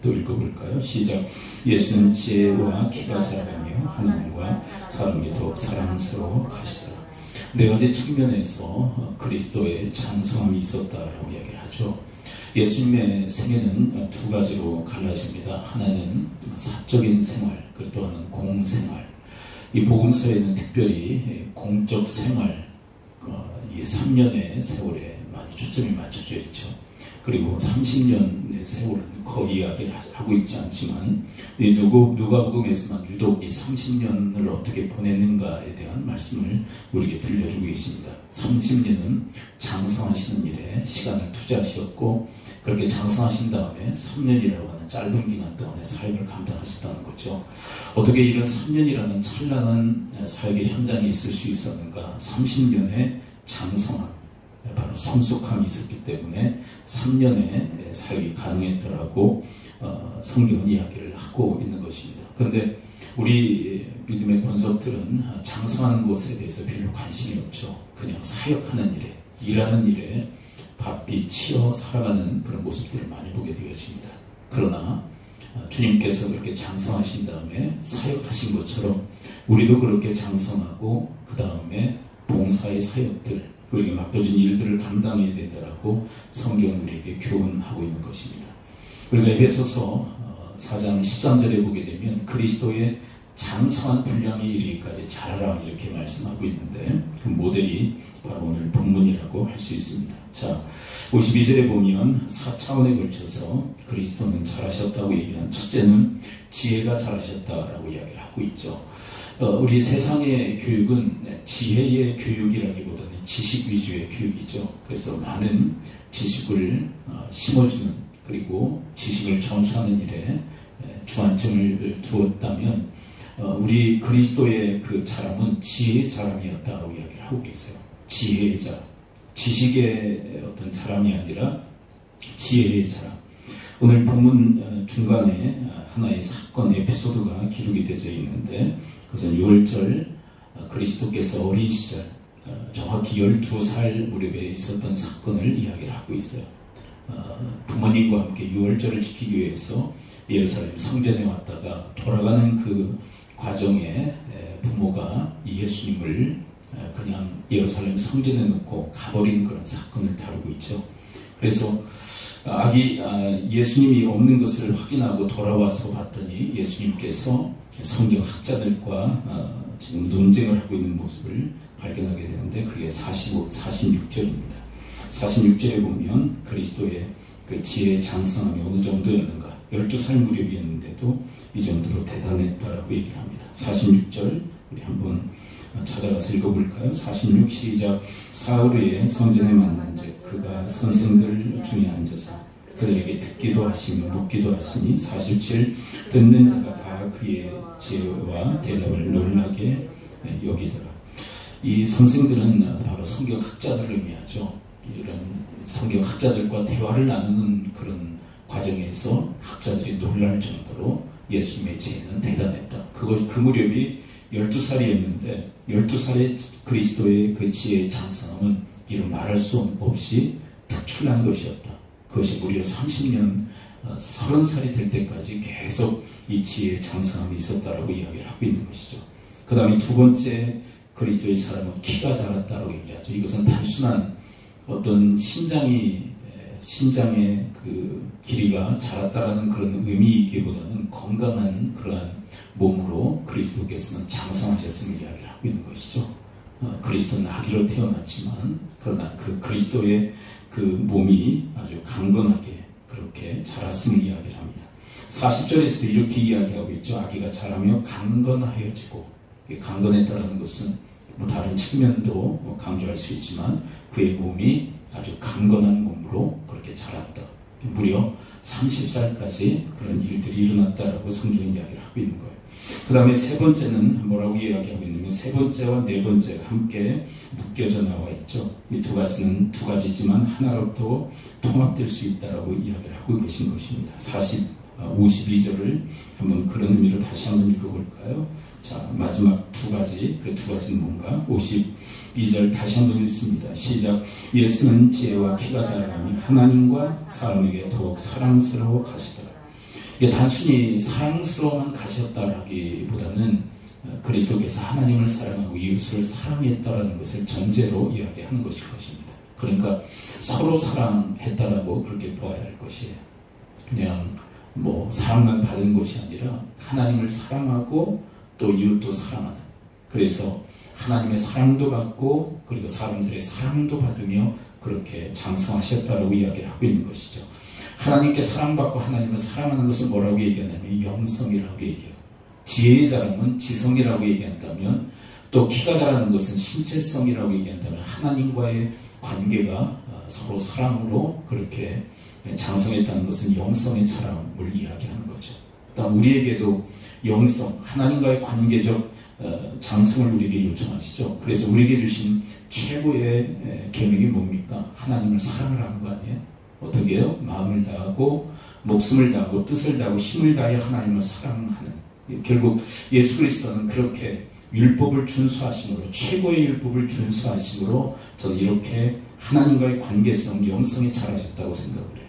또 읽어볼까요? 시작. 예수는 지혜와 키가 자라가며 하나님과 사람이 더욱 사랑스러워 가시더라. 네 가지 측면에서 그리스도의 장성함이 있었다라고 이야기를 하죠. 예수님의 생애는 두 가지로 갈라집니다. 하나는 사적인 생활, 그리고 또 하나는 공생활. 이 복음서에는 특별히 공적 생활, 이 3년의 세월에 많이 초점이 맞춰져 있죠. 그리고 30년의 세월은 거의 이야기를 하고 있지 않지만 누가복음에서만 유독 이 30년을 어떻게 보냈는가에 대한 말씀을 우리에게 들려주고 계십니다. 30년은 장성하시는 일에 시간을 투자하셨고 그렇게 장성하신 다음에 3년이라고 하는 짧은 기간 동안의 사역을 감당하셨다는 거죠. 어떻게 이런 3년이라는 찬란한 사역의 현장에 있을 수 있었는가? 30년의 장성함, 바로 성숙함이 있었기 때문에 3년의 사역이 가능했더라고 성경은 이야기를 하고 있는 것입니다. 그런데 우리 믿음의 권속들은 장성하는 것에 대해서 별로 관심이 없죠. 그냥 사역하는 일에, 일하는 일에 바삐 치여 살아가는 그런 모습들을 많이 보게 되어집니다. 그러나 주님께서 그렇게 장성하신 다음에 사역하신 것처럼 우리도 그렇게 장성하고 그 다음에 봉사의 사역들, 우리에게 맡겨진 일들을 감당해야 된다라고 성경은 우리에게 교훈하고 있는 것입니다. 우리가 에베소서 4장 13절에 보게 되면 그리스도의 장성한 분량에 이르기까지 자라라 이렇게 말씀하고 있는데 그 모델이 바로 오늘 본문이라고 할 수 있습니다. 자, 52절에 보면 4차원에 걸쳐서 그리스도는 잘하셨다고 얘기한 첫째는 지혜가 잘하셨다라고 이야기를 하고 있죠. 우리 세상의 교육은 지혜의 교육이라기보다는 지식 위주의 교육이죠. 그래서 많은 지식을 심어주는 그리고 지식을 전수하는 일에 주안점을 두었다면 우리 그리스도의 그 사람은 지혜의 사람이었다고 이야기를 하고 계세요. 지혜의 자, 지식의 어떤 사람이 아니라 지혜의 사람. 오늘 본문 중간에 하나의 사건 에피소드가 기록이 되어 있는데 그것은 6월절 그리스도께서 어린 시절 정확히 12살 무렵에 있었던 사건을 이야기를 하고 있어요. 부모님과 함께 6월절을 지키기 위해서 예루살렘 성전에 왔다가 돌아가는 그 과정에 부모가 예수님을 그냥 예루살렘 성전에 놓고 가버린 그런 사건을 다루고 있죠. 그래서 예수님이 없는 것을 확인하고 돌아와서 봤더니 예수님께서 성경 학자들과 지금 논쟁을 하고 있는 모습을 발견하게 되는데 그게 46절입니다. 46절에 보면 그리스도의 그 지혜의 장성함이 어느 정도였는가? 12살 무렵이었는데도 이 정도로 대단했다라고 얘기를 합니다. 46절 우리 한번 찾아가서 읽어볼까요? 46 시작. 사흘 후에 성전에 만난즉 그가 선생들 중에 앉아서 그들에게 듣기도 하시며 묻기도 하시니 47 듣는 자가 다 그의 지혜와 대답을 놀라게 여기더라. 이 선생들은 바로 성경학자들을 의미하죠. 이런 성경학자들과 대화를 나누는 그런 과정에서 학자들이 놀랄 정도로 예수님의 지혜는 대단했다. 그 무렵이 12살이었는데 12살의 그리스도의 그 지혜의 장성함은 이를 말할 수 없이 특출난 것이었다. 그것이 무려 30년, 30살이 될 때까지 계속 이 지혜의 장성함이 있었다라고 이야기를 하고 있는 것이죠. 그 다음에 두 번째 그리스도의 사람은 키가 자랐다라고 얘기하죠. 이것은 단순한 어떤 신장의 그 길이가 자랐다라는 그런 의미이기보다는 건강한 그러한 몸으로 그리스도께서는 장성하셨음을 이야기를 하고 있는 것이죠. 그리스도는 아기로 태어났지만 그러나 그 그리스도의 그 몸이 아주 강건하게 그렇게 자랐음을 이야기를 합니다. 40절에서도 이렇게 이야기하고 있죠. 아기가 자라며 강건하여지고, 강건했다는 것은 다른 측면도 강조할 수 있지만 그의 몸이 아주 강건한 몸으로 그렇게 자랐다. 무려 30살까지 그런 일들이 일어났다라고 성경이 이야기를 하고 있는 거예요. 그 다음에 세 번째는 뭐라고 이야기하고 있냐면 세 번째와 네 번째가 함께 묶여져 나와 있죠. 이 두 가지는 두 가지지만 하나로 통합될 수 있다라고 이야기를 하고 계신 것입니다. 52절을 한번 그런 의미로 다시 한번 읽어볼까요? 자, 마지막 두 가지, 그 두 가지는 뭔가? 52절 다시 한번 읽습니다. 시작. 예수는 지혜와 키가 자라가며 하나님과 사람에게 더욱 사랑스러워 가시더라. 이게 단순히 사랑스러워만 가셨다라기보다는 그리스도께서 하나님을 사랑하고 이웃을 사랑했다라는 것을 전제로 이야기하는 것일 것입니다. 그러니까 서로 사랑했다라고 그렇게 보아야 할 것이에요. 그냥 뭐 사랑만 받은 것이 아니라 하나님을 사랑하고 또 이웃도 사랑하는, 그래서 하나님의 사랑도 받고 그리고 사람들의 사랑도 받으며 그렇게 장성하셨다라고 이야기를 하고 있는 것이죠. 하나님께 사랑받고 하나님을 사랑하는 것을 뭐라고 얘기하냐면 영성이라고 얘기해요. 지혜의 자랑은 지성이라고 얘기한다면, 또 키가 자라는 것은 신체성이라고 얘기한다면, 하나님과의 관계가 서로 사랑으로 그렇게 장성했다는 것은 영성의 자랑을 이야기하는 거죠. 일단 우리에게도 영성, 하나님과의 관계적 장성을 우리에게 요청하시죠. 그래서 우리에게 주신 최고의 계명이 뭡니까? 하나님을 사랑을 하는 거 아니에요? 어떻게 해요? 마음을 다하고 목숨을 다하고 뜻을 다하고 힘을 다해 하나님을 사랑하는, 결국 예수 그리스도는 그렇게 율법을 준수하심으로, 최고의 율법을 준수하심으로 저는 이렇게 하나님과의 관계성, 영성이 자라셨다고 생각을 해요.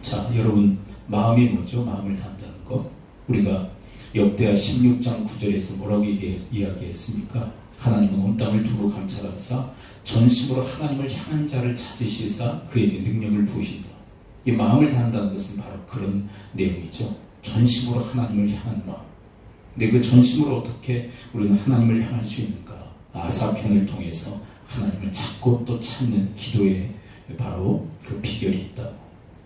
자, 여러분, 마음이 뭐죠? 마음을 다한다는 것. 우리가 역대하 16장 9절에서 뭐라고 이야기했습니까? 하나님은 온 땅을 두루 감찰하사 전심으로 하나님을 향한 자를 찾으시사 그에게 능력을 부으신다. 이 마음을 다한다는 것은 바로 그런 내용이죠. 전심으로 하나님을 향한 마음. 근데 그 전심으로 어떻게 우리는 하나님을 향할 수 있는가? 아사편을 통해서 하나님을 찾고 또 찾는 기도에 바로 그 비결이 있다고.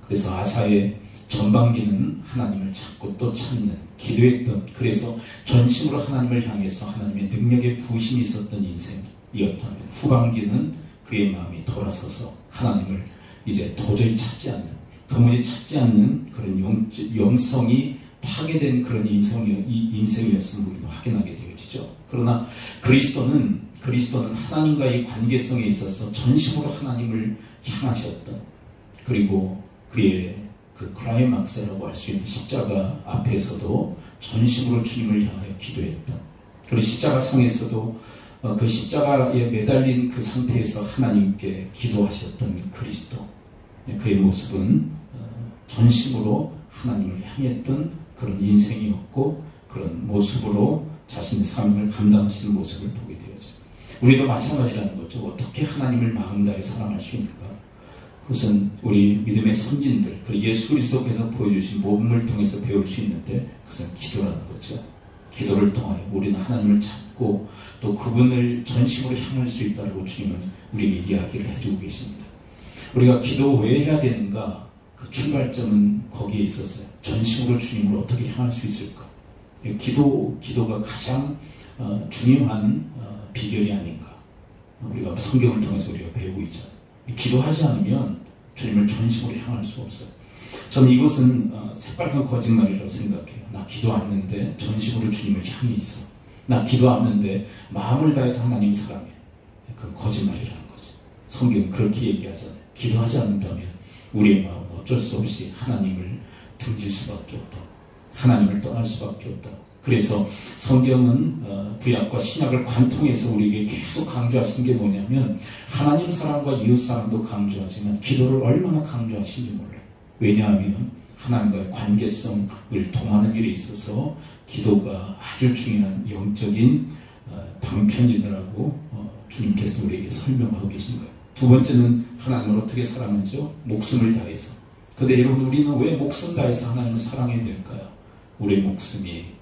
그래서 아사의 전반기는 하나님을 찾고 또 찾는, 기도했던, 그래서 전심으로 하나님을 향해서 하나님의 능력의 부심이 있었던 인생이었다면, 후반기는 그의 마음이 돌아서서 하나님을 이제 도저히 찾지 않는, 도무지 찾지 않는 그런 영성이 파괴된 그런 인생이었음을 우리도 확인하게 되어지죠. 그러나 그리스도는 하나님과의 관계성에 있어서 전심으로 하나님을 향하셨던, 그리고 그의 그 클라이막스라고 할 수 있는 십자가 앞에서도 전심으로 주님을 향하여 기도했던, 그리고 십자가 상에서도 그 십자가에 매달린 그 상태에서 하나님께 기도하셨던 그리스도, 그의 모습은 전심으로 하나님을 향했던 그런 인생이었고, 그런 모습으로 자신의 삶을 감당하시는 모습을 보게 되어져. 우리도 마찬가지라는 거죠. 어떻게 하나님을 마음 다해 사랑할 수 있는가? 그것은 우리 믿음의 선진들, 그리고 예수 그리스도께서 보여주신 모범을 통해서 배울 수 있는데, 그것은 기도라는 거죠. 기도를 통하여 우리는 하나님을 찾고 또 그분을 전심으로 향할 수 있다고 주님은 우리에게 이야기를 해주고 계십니다. 우리가 기도 왜 해야 되는가? 그 출발점은 거기에 있었어요. 전심으로 주님을 어떻게 향할 수 있을까? 기도가 가장 중요한 비결이 아닌가? 우리가 성경을 통해서 우리가 배우고 있잖아요. 기도하지 않으면 주님을 전심으로 향할 수 없어요. 저는 이것은 새빨간 거짓말이라고 생각해요. 나 기도 안 했는데 전심으로 주님을 향해 있어. 나 기도 안 했는데 마음을 다해서 하나님 사랑해. 그건 거짓말이라는 거죠. 성경은 그렇게 얘기하잖아요. 기도하지 않는다면 우리의 마음은 어쩔 수 없이 하나님을 등질 수밖에 없다. 하나님을 떠날 수밖에 없다. 그래서 성경은 구약과 신약을 관통해서 우리에게 계속 강조하시는 게 뭐냐면, 하나님 사랑과 이웃 사랑도 강조하지만 기도를 얼마나 강조하시는지 몰라요. 왜냐하면 하나님과의 관계성을 통하는 일에 있어서 기도가 아주 중요한 영적인 방편이라고 주님께서 우리에게 설명하고 계신 거예요. 두 번째는 하나님을 어떻게 사랑하죠? 목숨을 다해서. 근데 여러분, 우리는 왜 목숨 다해서 하나님을 사랑해야 될까요? 우리의 목숨이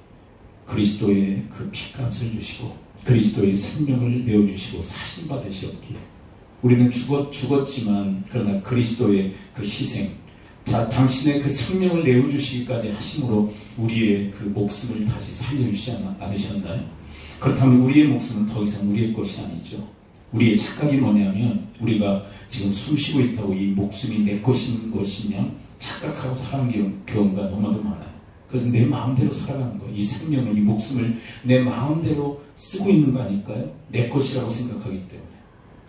그리스도의 그 피값을 주시고 그리스도의 생명을 내어주시고 사신받으셨기에, 우리는 죽었지만 그러나 그리스도의 그 희생, 당신의 그 생명을 내어주시기까지 하심으로 우리의 그 목숨을 다시 살려주시지 않으셨나요? 그렇다면 우리의 목숨은 더 이상 우리의 것이 아니죠. 우리의 착각이 뭐냐면, 우리가 지금 숨쉬고 있다고 이 목숨이 내 것이냐 착각하고 살아가는 경우가 너무나도 많아요. 그래서 내 마음대로 살아가는 거예요. 이 생명을, 이 목숨을 내 마음대로 쓰고 있는 거 아닐까요? 내 것이라고 생각하기 때문에.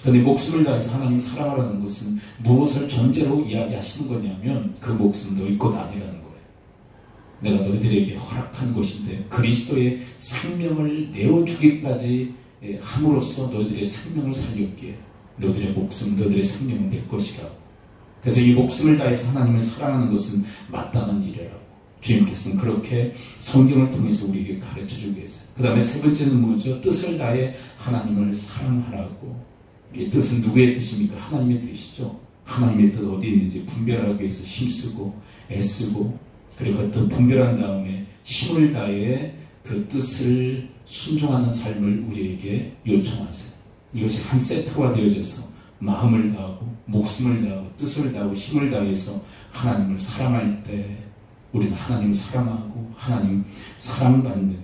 그런데 목숨을 다해서 하나님 사랑하라는 것은 무엇을 전제로 이야기하시는 거냐면, 그 목숨 너희 것 아니라는 거예요. 내가 너희들에게 허락한 것인데 그리스도의 생명을 내어주기까지 함으로써 너희들의 생명을 살렸기에 너희들의 목숨, 너희들의 생명은 내 것이라고. 그래서 이 목숨을 다해서 하나님을 사랑하는 것은 마땅한 일이라고. 주님께서는 그렇게 성경을 통해서 우리에게 가르쳐주고 계세요. 그 다음에 세 번째는 뭐죠? 뜻을 다해 하나님을 사랑하라고. 이 뜻은 누구의 뜻입니까? 하나님의 뜻이죠. 하나님의 뜻 어디 있는지 분별하기 위해서 힘쓰고 애쓰고, 그리고 그 뜻 분별한 다음에 힘을 다해 그 뜻을 순종하는 삶을 우리에게 요청하세요. 이것이 한 세트화 되어져서 마음을 다하고 목숨을 다하고 뜻을 다하고 힘을 다해서 하나님을 사랑할 때 우리는 하나님 사랑하고 하나님 사랑받는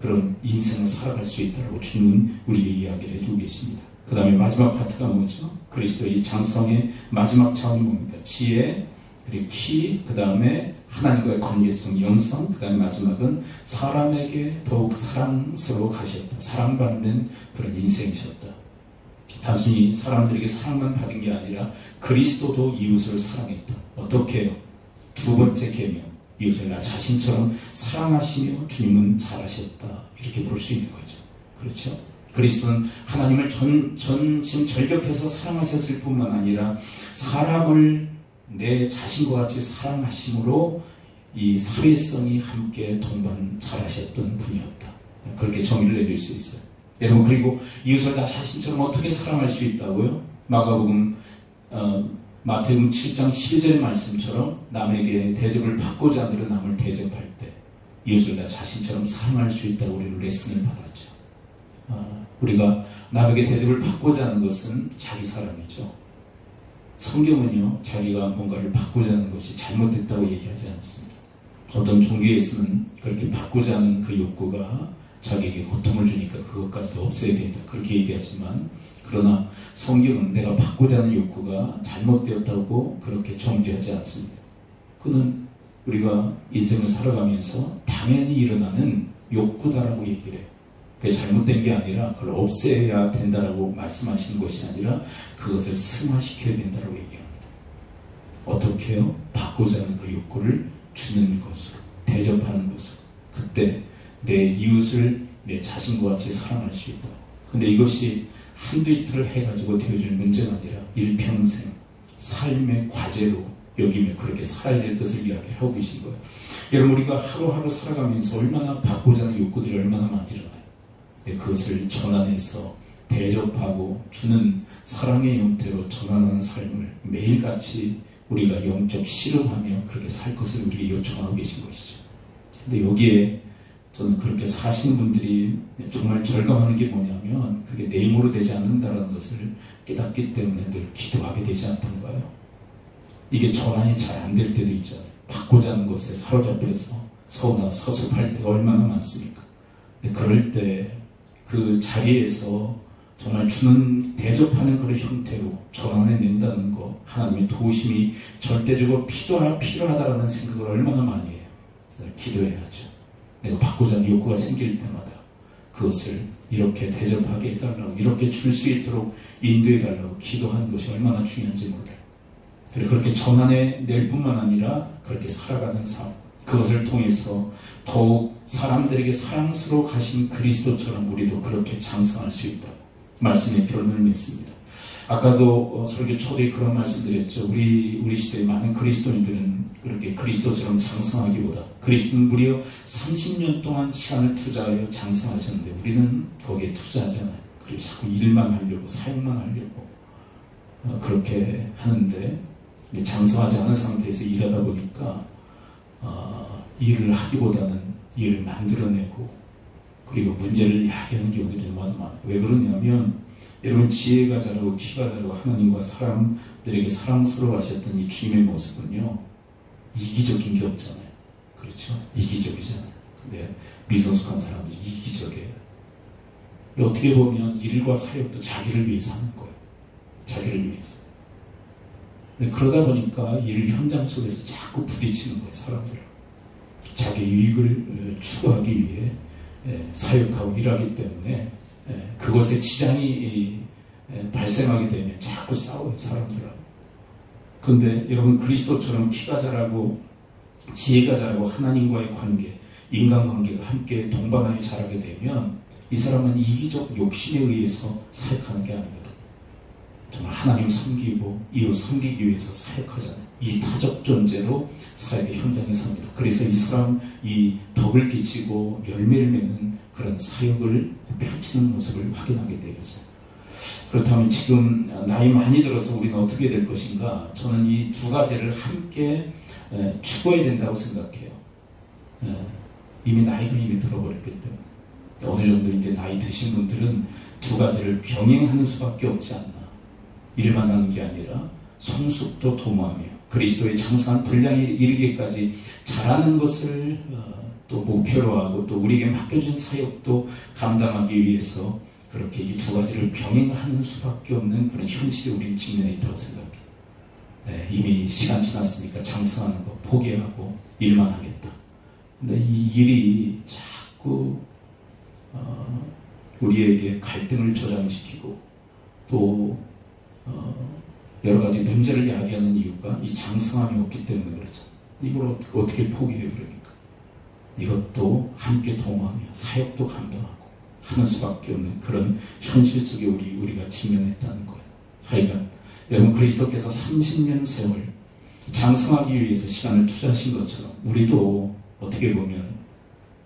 그런 인생을 살아갈 수 있다고 주님은 우리에게 이야기를 해주고 계십니다. 그 다음에 마지막 파트가 뭐죠? 그리스도의 장성의 마지막 차원이 뭡니까? 지혜, 그리고 키, 그 다음에 하나님과의 관계성, 영성, 그 다음에 마지막은 사람에게 더욱 사랑스러워 가셨다. 사랑받는 그런 인생이셨다. 단순히 사람들에게 사랑만 받은 게 아니라 그리스도도 이웃을 사랑했다. 어떻게 해요? 두 번째 계명, 이웃을 나 자신처럼 사랑하시며 주님은 잘하셨다. 이렇게 볼 수 있는 거죠. 그렇죠? 그리스도는 하나님을 지금 절격해서 사랑하셨을 뿐만 아니라 사람을 내 자신과 같이 사랑하심으로 이 사회성이 함께 동반 잘하셨던 분이었다. 그렇게 정의를 내릴 수 있어요. 여러분, 그리고 이웃을 나 자신처럼 어떻게 사랑할 수 있다고요? 마태복음 7장 12절의 말씀처럼 남에게 대접을 받고자 하는 남을 대접할 때 이웃을 나 자신처럼 사랑할 수 있다고 우리는 레슨을 받았죠. 우리가 남에게 대접을 받고자 하는 것은 자기 사랑이죠. 성경은요, 자기가 뭔가를 받고자 하는 것이 잘못됐다고 얘기하지 않습니다. 어떤 종교에서는 그렇게 받고자 하는 그 욕구가 자기에게 고통을 주니까 그것까지도 없애야 된다, 그렇게 얘기하지만, 그러나 성경은 내가 받고자 하는 욕구가 잘못되었다고 그렇게 정죄하지 않습니다. 그는 우리가 인생을 살아가면서 당연히 일어나는 욕구다라고 얘기를 해요. 그게 잘못된 게 아니라 그걸 없애야 된다라고 말씀하시는 것이 아니라 그것을 승화시켜야 된다라고 얘기합니다. 어떻게 해요? 받고자 하는 그 욕구를 주는 것으로, 대접하는 것으로. 그때 내 이웃을 내 자신과 같이 사랑할 수 있다. 근데 이것이 한두 이틀 해가지고 되어질 문제가 아니라 일평생 삶의 과제로 여기며 그렇게 살아야 될 것을 이야기하고 계신 거예요. 여러분, 우리가 하루하루 살아가면서 얼마나 받고자 하는 욕구들이 얼마나 많이 일어나요. 그것을 전환해서 대접하고 주는 사랑의 형태로 전환하는 삶을 매일같이 우리가 영적 실험하며 그렇게 살 것을 우리에게 요청하고 계신 것이죠. 근데 여기에 저는 그렇게 사시는 분들이 정말 절감하는 게 뭐냐면 그게 내 힘으로 되지 않는다는 것을 깨닫기 때문에 늘 기도하게 되지 않던가요? 이게 전환이 잘 안 될 때도 있잖아요. 받고자 하는 것에 사로잡혀서 서운하고 서섭할 때가 얼마나 많습니까? 근데 그럴 때 그 자리에서 정말 주는 대접하는 그런 형태로 전환해낸다는 거, 하나님의 도우심이 절대적으로 필요하다라는 생각을 얼마나 많이 해요. 기도해야죠. 내가 받고자 하는 욕구가 생길 때마다 그것을 이렇게 대접하게 해달라고, 이렇게 줄 수 있도록 인도해달라고 기도하는 것이 얼마나 중요한지 몰라요. 그리고 그렇게 전환해낼 뿐만 아니라 그렇게 살아가는 삶, 그것을 통해서 더욱 사람들에게 사랑스러워 가신 그리스도처럼 우리도 그렇게 장성할 수 있다. 말씀의 결론을 맺습니다. 아까도 설교 초대에 그런 말씀드렸죠. 우리 시대의 많은 그리스도인들은 그렇게 그리스도처럼 장성하기보다, 그리스도는 무려 30년 동안 시간을 투자하여 장성하셨는데 우리는 거기에 투자하잖아요. 그리고 자꾸 일만 하려고, 사역만 하려고 그렇게 하는데, 장성하지 않은 상태에서 일하다 보니까 일을 하기보다는 일을 만들어내고 그리고 문제를 야기하는 경우들이 너무 많아요. 왜 그러냐면 여러분, 지혜가 자라고 키가 자라고 하나님과 사람들에게 사랑스러워 하셨던 이 주님의 모습은요, 이기적인 게 없잖아요. 그렇죠? 이기적이잖아요. 근데 미성숙한 사람들이 이기적이에요. 어떻게 보면 일과 사역도 자기를 위해서 하는 거예요. 자기를 위해서. 그러다 보니까 일 현장 속에서 자꾸 부딪히는 거예요. 사람들을. 자기 유익을 추구하기 위해 사역하고 일하기 때문에 그것에 지장이 발생하게 되면 자꾸 싸워요. 사람들하고. 그런데 여러분, 그리스도처럼 키가 자라고 지혜가 자라고 하나님과의 관계, 인간관계가 함께 동반하여 자라게 되면 이 사람은 이기적 욕심에 의해서 사역하는 게 아닙니다. 정말 하나님 섬기고 이웃 섬기기 위해서 사역하잖아요. 이 타적 존재로 사역의 현장에 섭니다. 그래서 이 사람 이 덕을 끼치고 열매를 맺는 그런 사역을 펼치는 모습을 확인하게 되죠. 그렇다면 지금 나이 많이 들어서 우리는 어떻게 될 것인가? 저는 이 두 가지를 함께 추구해야 된다고 생각해요. 이미 나이가 이미 들어버렸기 때문에 어느 정도 이제 나이 드신 분들은 두 가지를 병행하는 수밖에 없지 않나. 일만 하는 게 아니라 성숙도 도모하며 그리스도의 장성한 분량에 이르기까지 잘하는 것을 또 목표로 하고 또 우리에게 맡겨진 사역도 감당하기 위해서 그렇게 이 두 가지를 병행하는 수밖에 없는 그런 현실이 우리 직면에 있다고 생각해요. 네, 이미 시간 지났으니까 장성하는 거 포기하고 일만 하겠다. 근데 이 일이 자꾸 우리에게 갈등을 조장시키고 또 여러 가지 문제를 야기하는 이유가 이 장성함이 없기 때문에 그렇죠. 이걸 어떻게 포기해요, 그러니까. 이것도 함께 동호하며 사역도 감당하고 하는 수밖에 없는 그런 현실 속에 우리가 직면했다는 거예요. 하여간 여러분 그리스도께서 30년 세월 장성하기 위해서 시간을 투자하신 것처럼 우리도 어떻게 보면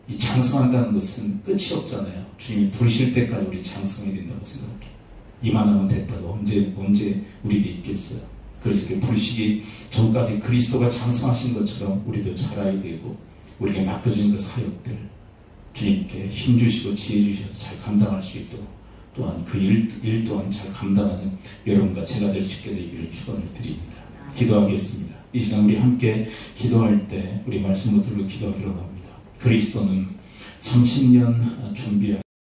이 장성한다는 것은 끝이 없잖아요. 주님이 부르실 때까지 우리 장성해야 된다고 생각해요. 이만하면 됐다가 언제 우리에게 있겠어요. 그래서 부르시기 전까지 그리스도가 장성하신 것처럼 우리도 자라야 되고 우리에게 맡겨진 그 사역들 주님께 힘주시고 지혜 주셔서 잘 감당할 수 있도록 또한 그 일 또한 잘 감당하는 여러분과 제가 될 수 있게 되기를 축원을 드립니다. 기도하겠습니다. 이 시간 우리 함께 기도할 때 우리 말씀 붙들고 기도하기로 합니다. 그리스도는 30년 준비하